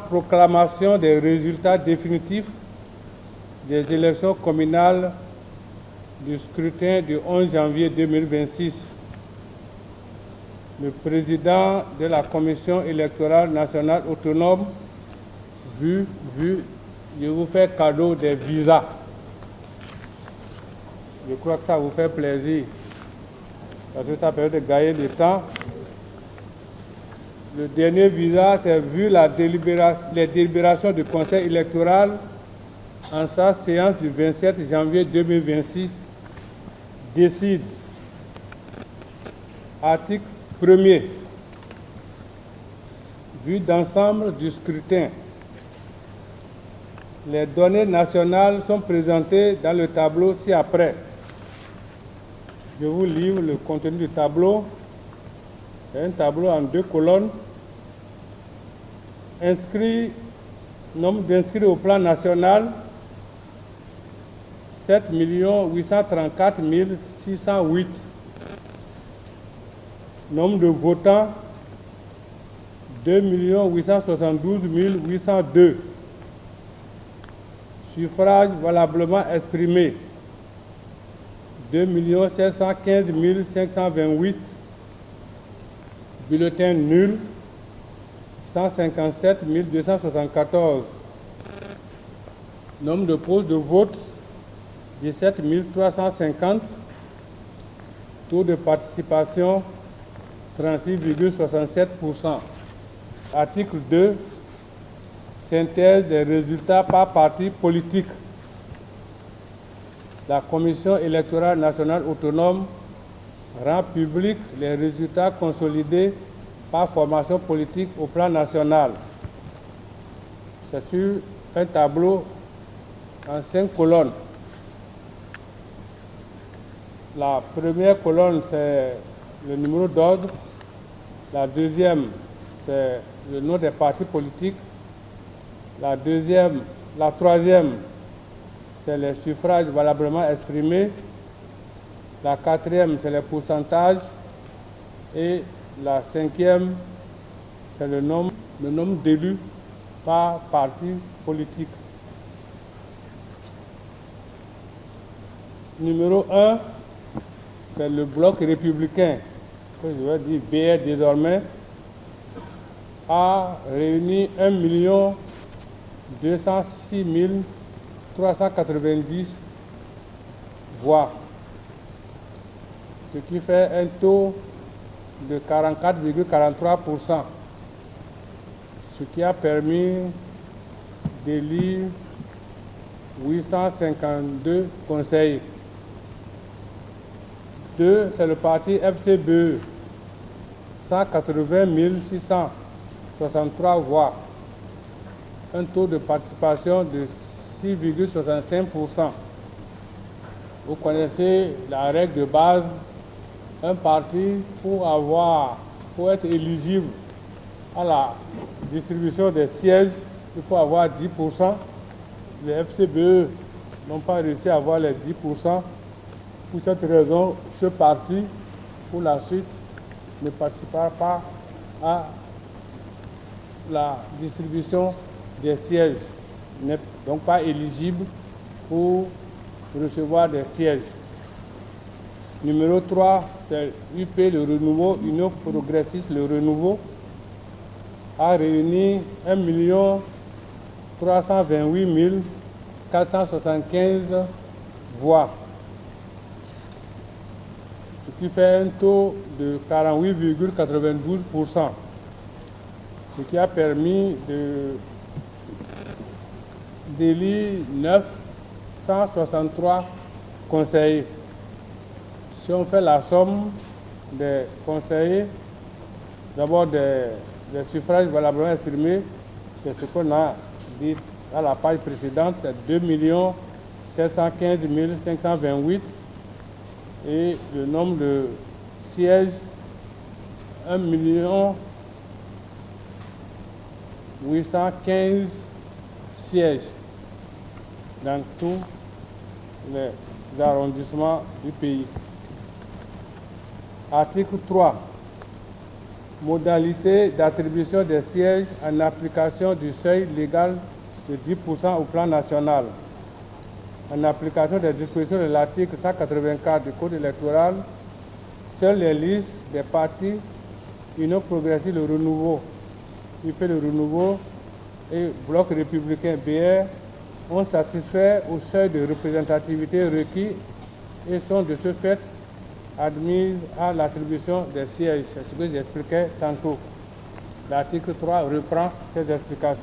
proclamation des résultats définitifs des élections communales du scrutin du 11 janvier 2026. Le président de la Commission électorale nationale autonome, je vous fais cadeau des visas. Je crois que ça vous fait plaisir, parce que ça permet de gagner du temps. Le dernier visa, c'est vu les délibérations du Conseil électoral en sa séance du 27 janvier 2026, décide, article 1er, vue d'ensemble du scrutin. Les données nationales sont présentées dans le tableau ci-après. Je vous livre le contenu du tableau. C'est un tableau en 2 colonnes. Nombre d'inscrits au plan national, 7 834 608. Nombre de votants, 2 872 802. Suffrages valablement exprimés, 2 715 528. Bulletins nuls, 157 274. Nombre de poses de vote, 17 350. Taux de participation, 36,67%. Article 2. Synthèse des résultats par parti politique. La Commission électorale nationale autonome rend public les résultats consolidés par formation politique au plan national. C'est sur un tableau en 5 colonnes. La première colonne, c'est le numéro d'ordre. La deuxième, c'est le nom des partis politiques. La troisième, c'est les suffrages valablement exprimés. La quatrième, c'est les pourcentages. Et la cinquième, c'est le nombre d'élus par parti politique. Numéro 1, c'est le bloc républicain, que je vais dire BR désormais, a réuni 1 206 390 voix, ce qui fait un taux de 44,43%, ce qui a permis d'élire 852 conseillers. 2, c'est le parti FCBE, 180 663 voix, un taux de participation de 6,65%. Vous connaissez la règle de base. Un parti, pour être éligible à la distribution des sièges, il faut avoir 10%. Les FCBE n'ont pas réussi à avoir les 10%. Pour cette raison, ce parti, pour la suite, ne participera pas à la distribution des sièges, n'est donc pas éligible pour recevoir des sièges. Numéro 3, c'est UP Le Renouveau, Union Progressiste Le Renouveau, a réuni 1 328 475 voix, ce qui fait un taux de 48,92%, ce qui a permis d'élire 963 conseillers. Si on fait la somme des conseillers, d'abord des suffrages valablement exprimés, c'est ce qu'on a dit à la page précédente, c'est 2 715 528, et le nombre de sièges, 1 815 sièges dans tous les arrondissements du pays. Article 3. Modalité d'attribution des sièges en application du seuil légal de 10% au plan national. En application des dispositions de l'article 184 du Code électoral, seules les listes des partis Union progressive le renouveau, UP le renouveau et Bloc républicain BR ont satisfait au seuil de représentativité requis et sont de ce fait admises à l'attribution des sièges. C'est ce que j'expliquais tantôt. L'article 3 reprend ces explications.